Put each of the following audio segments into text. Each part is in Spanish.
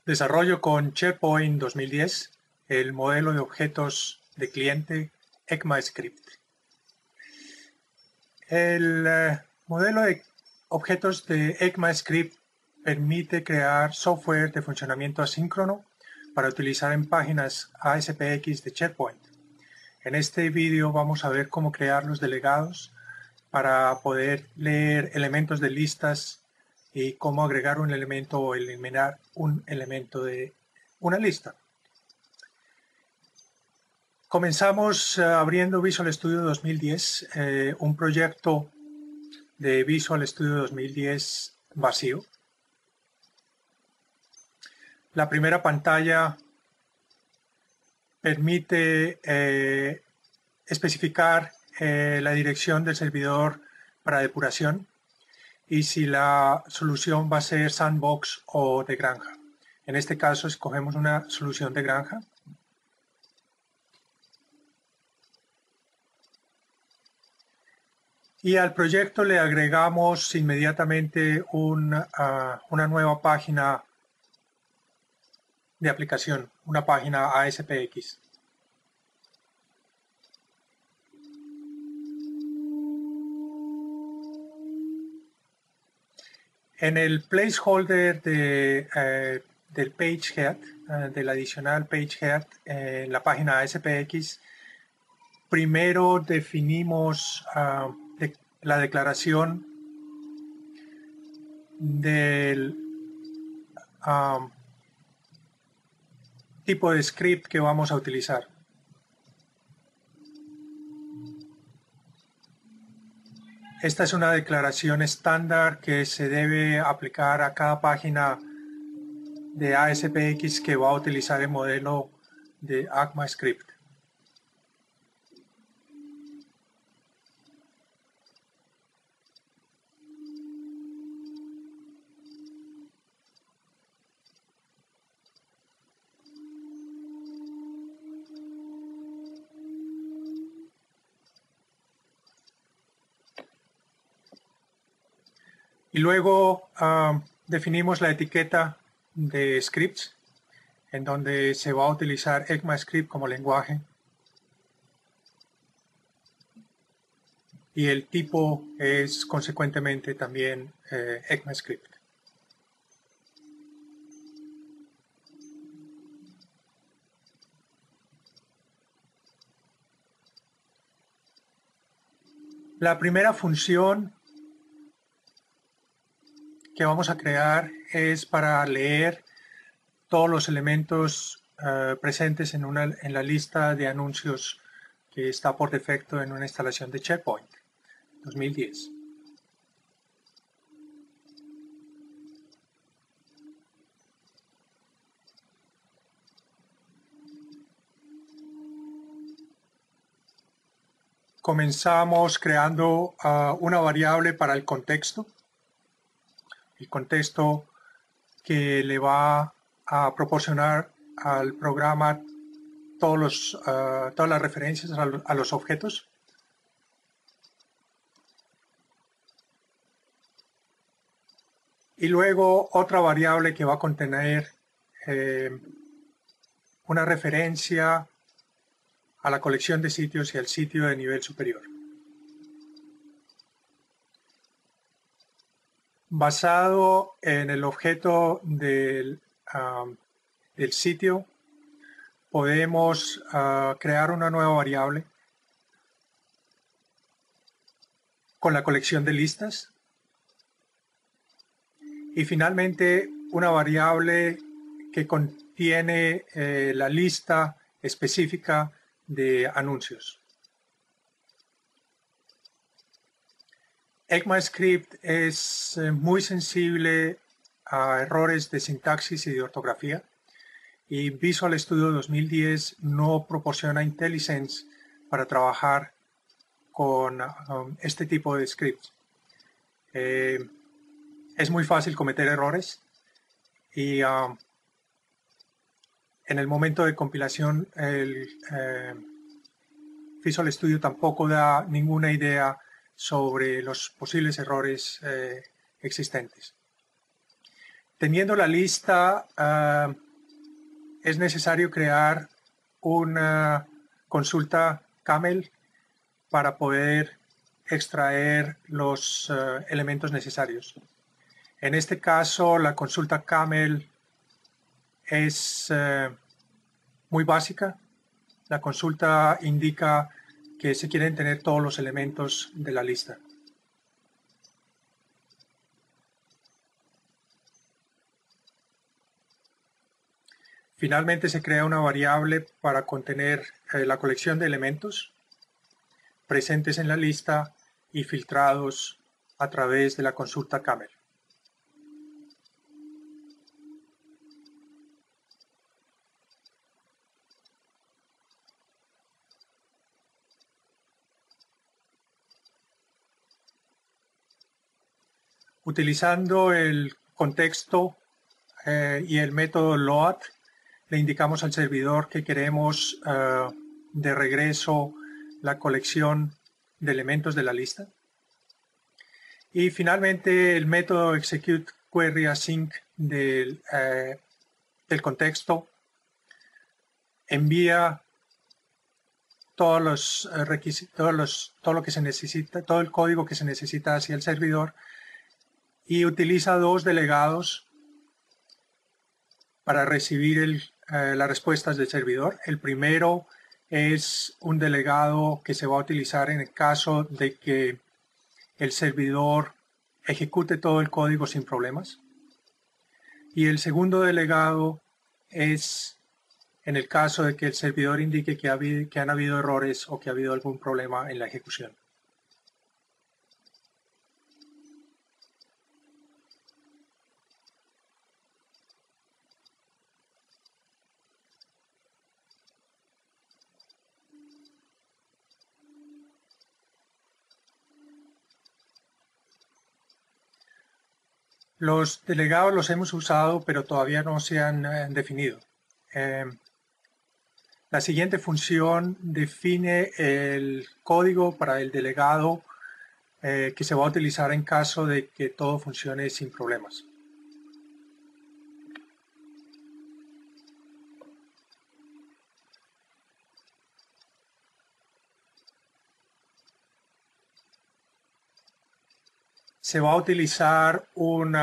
Desarrollo con SharePoint 2010 el modelo de objetos de cliente ECMAScript. El modelo de objetos de ECMAScript permite crear software de funcionamiento asíncrono para utilizar en páginas ASPX de SharePoint. En este vídeo vamos a ver cómo crear los delegados para poder leer elementos de listas y cómo agregar un elemento o eliminar un elemento de una lista. Comenzamos abriendo Visual Studio 2010, un proyecto de Visual Studio 2010 vacío. La primera pantalla permite especificar la dirección del servidor para depuración y si la solución va a ser sandbox o de granja. En este caso escogemos una solución de granja. Y al proyecto le agregamos inmediatamente una nueva página de aplicación, una página ASPX. En el placeholder del pagehead, del adicional pagehead en la página ASPX, primero definimos la declaración del tipo de script que vamos a utilizar. Esta es una declaración estándar que se debe aplicar a cada página de ASPX que va a utilizar el modelo de ECMAScript. Y luego definimos la etiqueta de scripts, en donde se va a utilizar ECMAScript como lenguaje. Y el tipo es consecuentemente también ECMAScript. La primera función que vamos a crear es para leer todos los elementos presentes en la lista de anuncios que está por defecto en una instalación de SharePoint 2010. Comenzamos creando una variable para el contexto que le va a proporcionar al programa todas las referencias a los objetos. Y luego otra variable que va a contener una referencia a la colección de sitios y al sitio de nivel superior. Basado en el objeto del sitio, podemos crear una nueva variable con la colección de listas. Y finalmente una variable que contiene la lista específica de anuncios. ECMAScript es muy sensible a errores de sintaxis y de ortografía, y Visual Studio 2010 no proporciona IntelliSense para trabajar con este tipo de scripts. Es muy fácil cometer errores y en el momento de compilación el Visual Studio tampoco da ninguna idea sobre los posibles errores existentes. Teniendo la lista, es necesario crear una consulta camel para poder extraer los elementos necesarios. En este caso, la consulta camel es muy básica. La consulta indica que se quieren tener todos los elementos de la lista. Finalmente se crea una variable para contener la colección de elementos presentes en la lista y filtrados a través de la consulta camel. Utilizando el contexto y el método load, le indicamos al servidor que queremos de regreso la colección de elementos de la lista. Y finalmente el método execute query async del contexto envía todos los requisitos, todo lo que se necesita, todo el código que se necesita hacia el servidor, y utiliza dos delegados para recibir las respuestas del servidor. El primero es un delegado que se va a utilizar en el caso de que el servidor ejecute todo el código sin problemas. Y el segundo delegado es en el caso de que el servidor indique que han habido errores o que ha habido algún problema en la ejecución. Los delegados los hemos usado, pero todavía no se han definido. La siguiente función define el código para el delegado que se va a utilizar en caso de que todo funcione sin problemas. Se va a utilizar un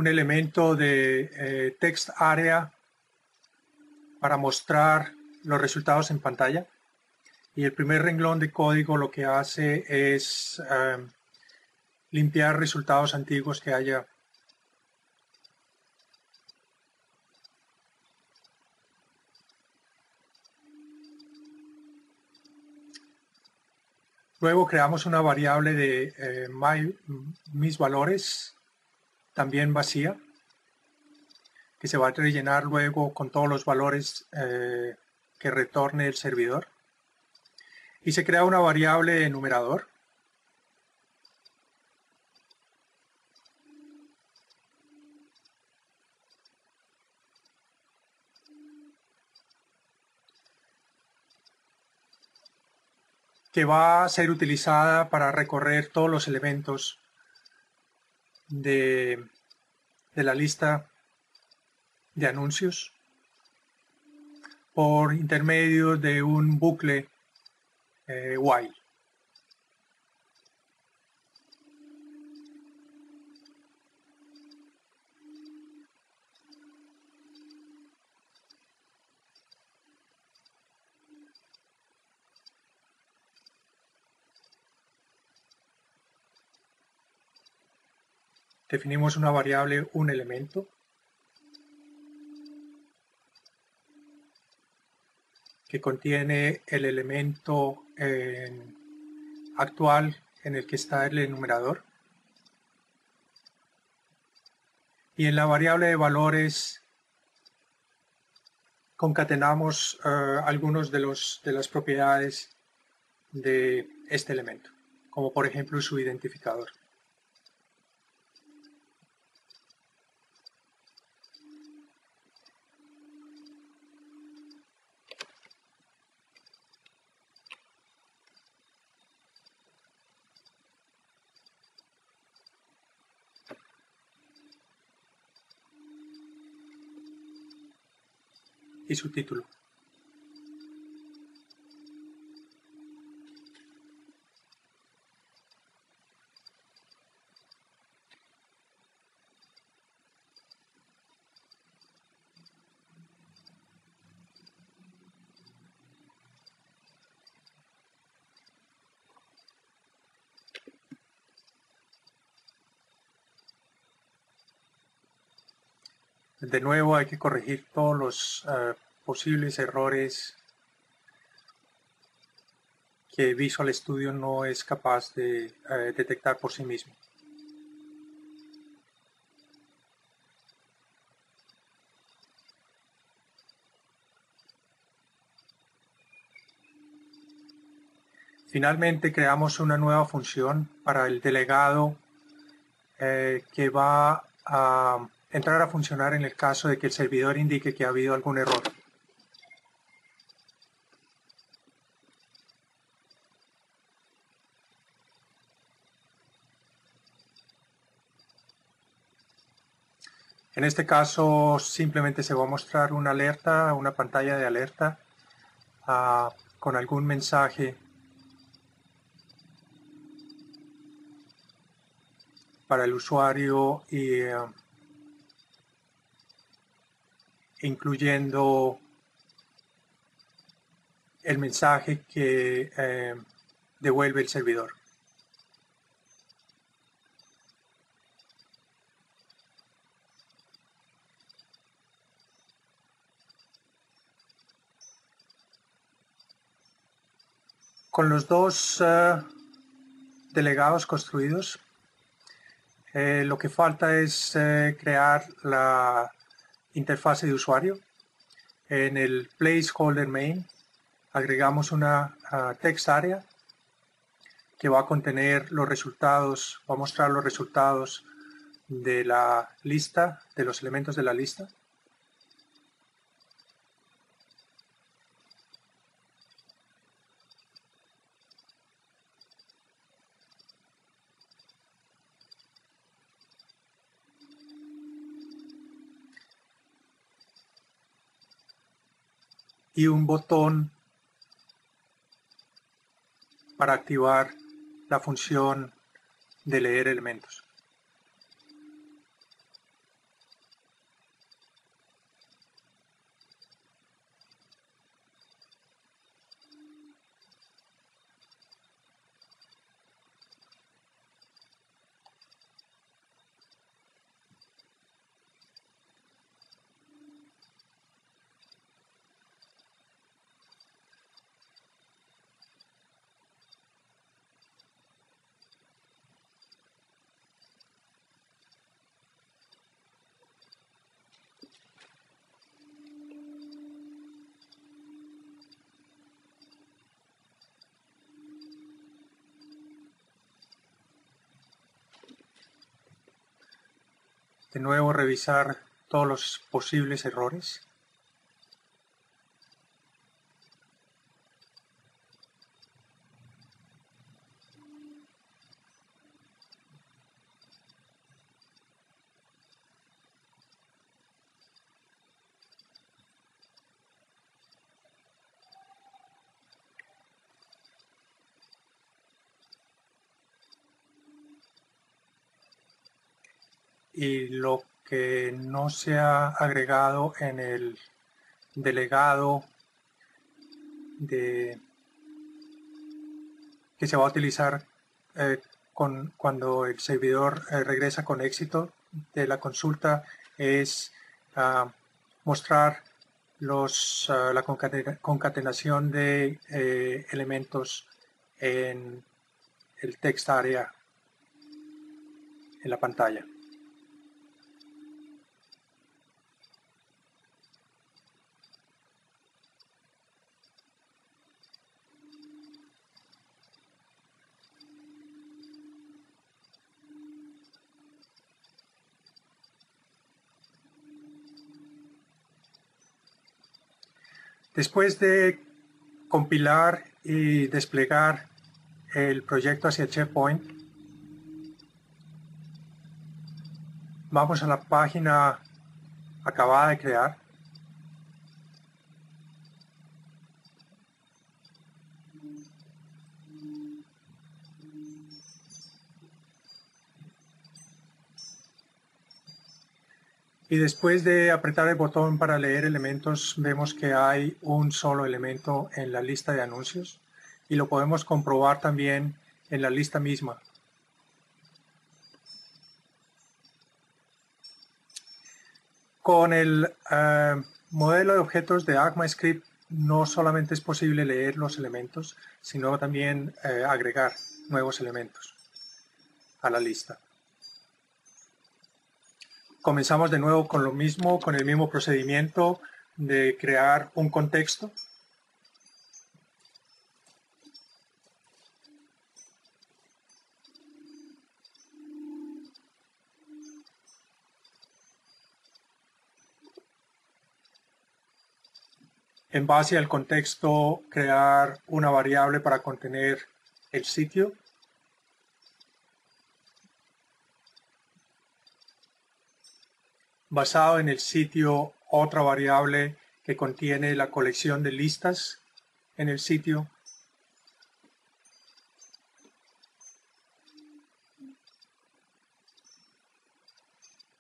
elemento de text area para mostrar los resultados en pantalla. Y el primer renglón de código lo que hace es limpiar resultados antiguos que haya. Luego creamos una variable de mis valores, también vacía, que se va a rellenar luego con todos los valores que retorne el servidor. Y se crea una variable de enumerador. Que va a ser utilizada para recorrer todos los elementos de la lista de anuncios por intermedio de un bucle while. Definimos una variable, un elemento, que contiene el elemento actual en el que está el enumerador. Y en la variable de valores concatenamos algunos de las propiedades de este elemento, como por ejemplo su identificador. y su título. De nuevo hay que corregir todos los posibles errores que Visual Studio no es capaz de detectar por sí mismo. Finalmente creamos una nueva función para el delegado que va a entrar a funcionar en el caso de que el servidor indique que ha habido algún error. En este caso simplemente se va a mostrar una alerta, una pantalla de alerta con algún mensaje para el usuario y incluyendo el mensaje que devuelve el servidor. Con los dos delegados construidos, lo que falta es crear la interfase de usuario. En el placeholder main agregamos una text area que va a contener los resultados, va a mostrar los resultados de la lista, de los elementos de la lista. Y un botón para activar la función de leer elementos. De nuevo revisar todos los posibles errores. Y lo que no se ha agregado en el delegado que se va a utilizar cuando el servidor regresa con éxito de la consulta es mostrar la concatenación de elementos en el text area en la pantalla. Después de compilar y desplegar el proyecto hacia SharePoint, vamos a la página acabada de crear Y después de apretar el botón para leer elementos, vemos que hay un solo elemento en la lista de anuncios y lo podemos comprobar también en la lista misma. Con el modelo de objetos de ACMAScript no solamente es posible leer los elementos, sino también agregar nuevos elementos a la lista. Comenzamos de nuevo con lo mismo, con el mismo procedimiento de crear un contexto. En base al contexto, crear una variable para contener el sitio. Basado en el sitio, otra variable que contiene la colección de listas en el sitio.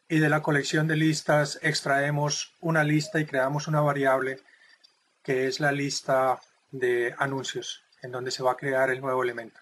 Y de la colección de listas extraemos una lista y creamos una variable que es la lista de anuncios, en donde se va a crear el nuevo elemento.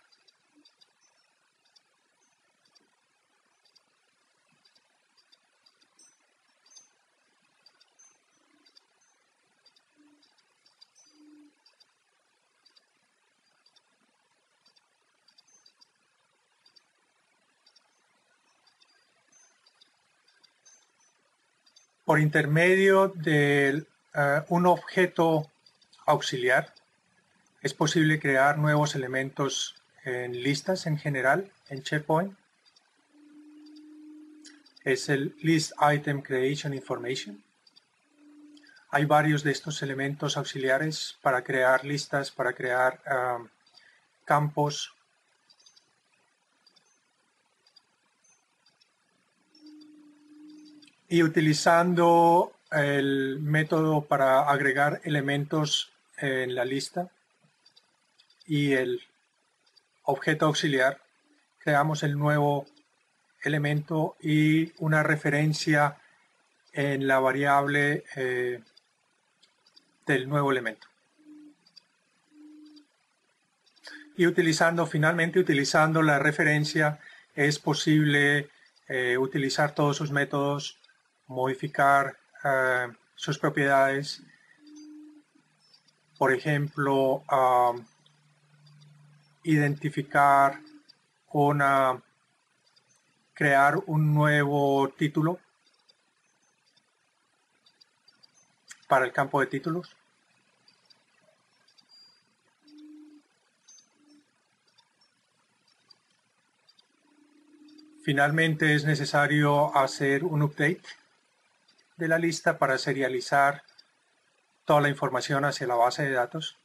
Por intermedio de un objeto auxiliar, es posible crear nuevos elementos en listas en general, en SharePoint. Es el List Item Creation Information. Hay varios de estos elementos auxiliares para crear listas, para crear campos. Y utilizando el método para agregar elementos en la lista y el objeto auxiliar, creamos el nuevo elemento y una referencia en la variable del nuevo elemento. Y finalmente utilizando la referencia, es posible utilizar todos sus métodos, modificar sus propiedades. Por ejemplo, identificar crear un nuevo título para el campo de títulos. Finalmente es necesario hacer un update de la lista para serializar toda la información hacia la base de datos.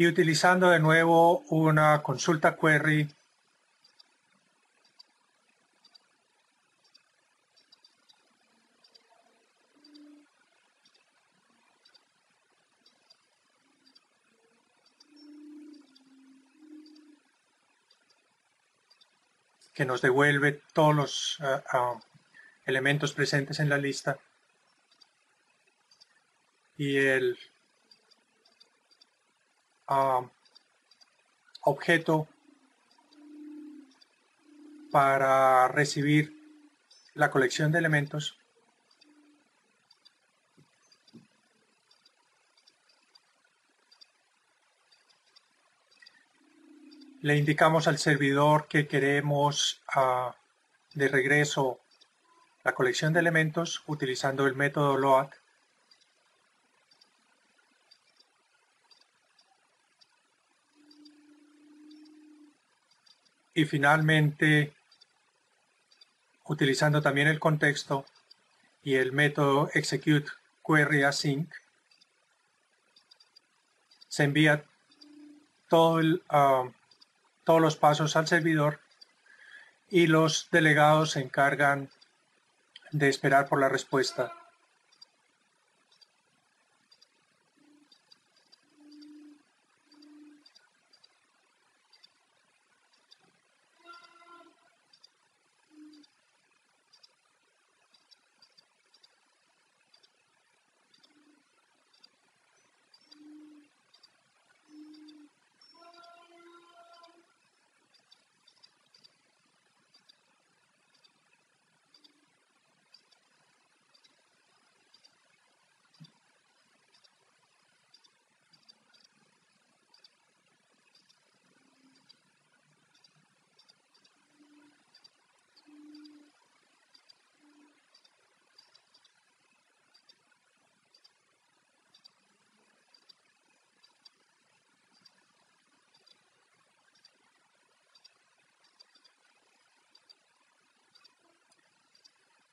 Y utilizando de nuevo una consulta query que nos devuelve todos los elementos presentes en la lista y el objeto para recibir la colección de elementos. Le indicamos al servidor que queremos de regreso la colección de elementos utilizando el método load. Y finalmente, utilizando también el contexto y el método execute query async, se envía todos los pasos al servidor y los delegados se encargan de esperar por la respuesta.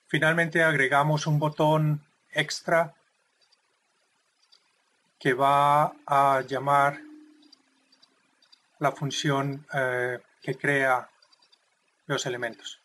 Finalmente agregamos un botón extra que va a llamar la función que crea los elementos.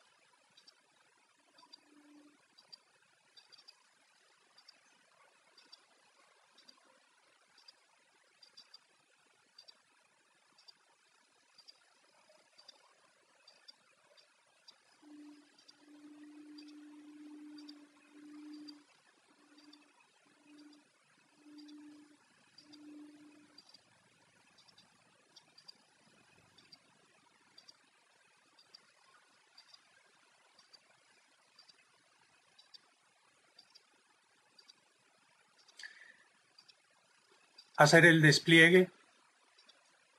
Hacer el despliegue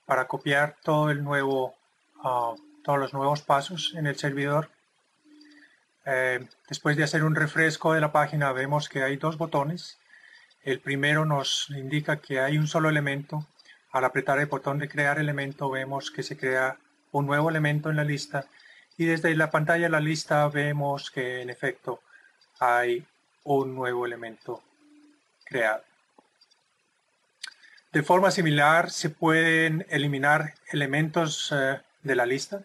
para copiar todos los nuevos pasos en el servidor. Después de hacer un refresco de la página vemos que hay dos botones. El primero nos indica que hay un solo elemento. Al apretar el botón de crear elemento vemos que se crea un nuevo elemento en la lista y desde la pantalla de la lista vemos que en efecto hay un nuevo elemento creado. De forma similar, se pueden eliminar elementos de la lista.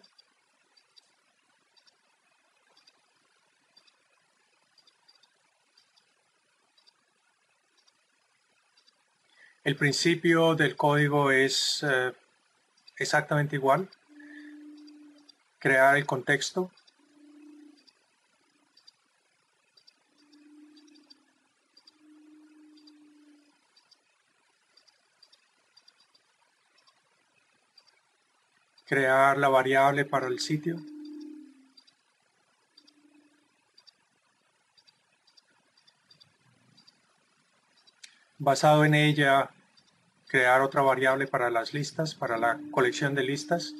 El principio del código es exactamente igual. Crear el contexto. Crear la variable para el sitio. Basado en ella, crear otra variable para las listas, para la colección de listas.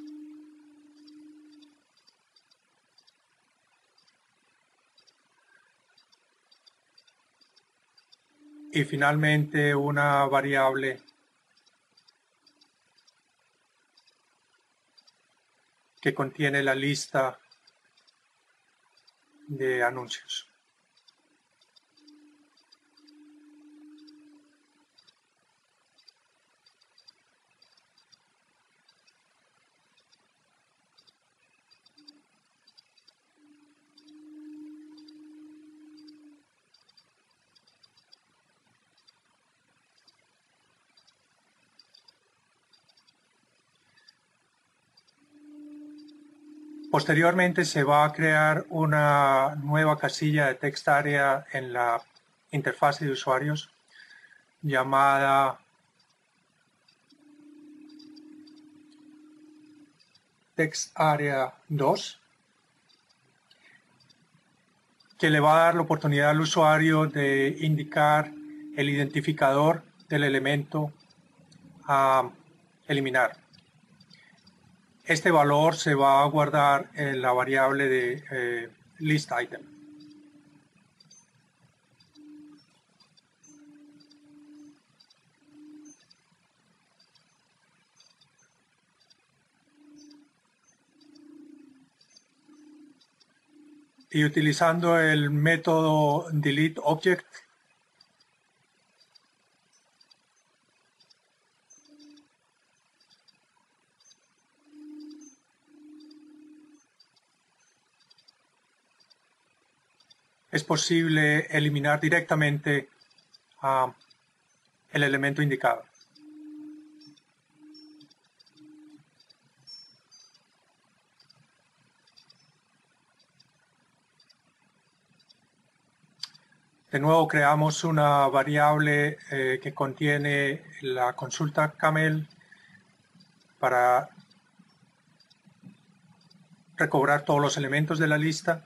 Y finalmente una variable que contiene la lista de anuncios. Posteriormente se va a crear una nueva casilla de text area en la interfaz de usuarios llamada text area 2, que le va a dar la oportunidad al usuario de indicar el identificador del elemento a eliminar. Este valor se va a guardar en la variable de list item. Y utilizando el método deleteObject, es posible eliminar directamente el elemento indicado. De nuevo creamos una variable que contiene la consulta camel para recobrar todos los elementos de la lista.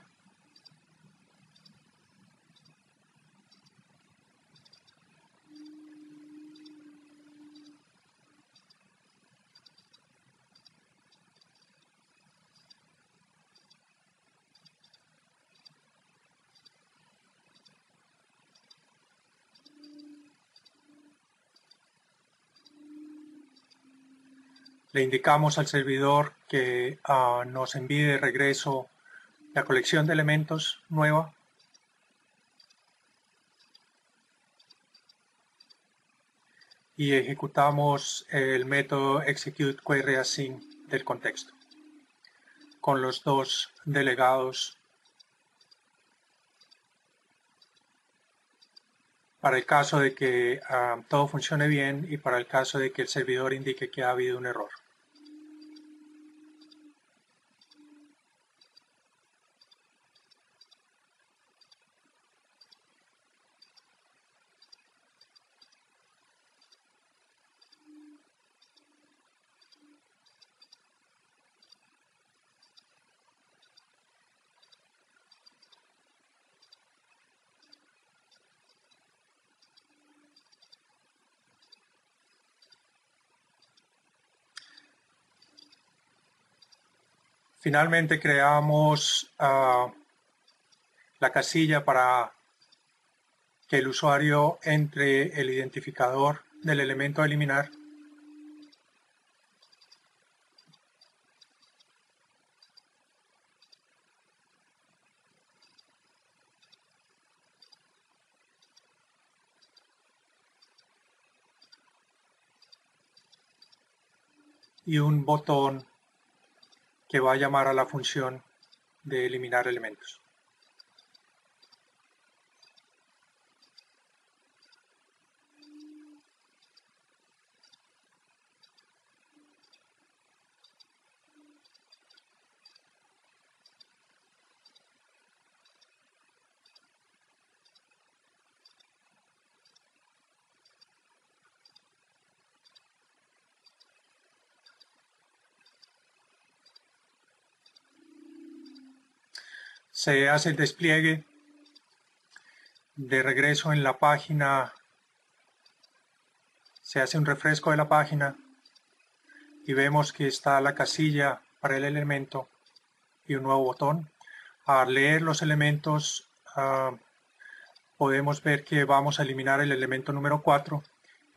Le indicamos al servidor que nos envíe de regreso la colección de elementos nueva. Y ejecutamos el método executeQueryAsync del contexto con los dos delegados para el caso de que todo funcione bien y para el caso de que el servidor indique que ha habido un error. Finalmente creamos la casilla para que el usuario entre el identificador del elemento a eliminar y un botón que va a llamar a la función de eliminar elementos. Se hace el despliegue de regreso en la página, se hace un refresco de la página y vemos que está la casilla para el elemento y un nuevo botón. Al leer los elementos podemos ver que vamos a eliminar el elemento número 4.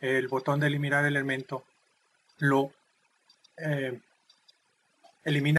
El botón de eliminar el elemento lo elimina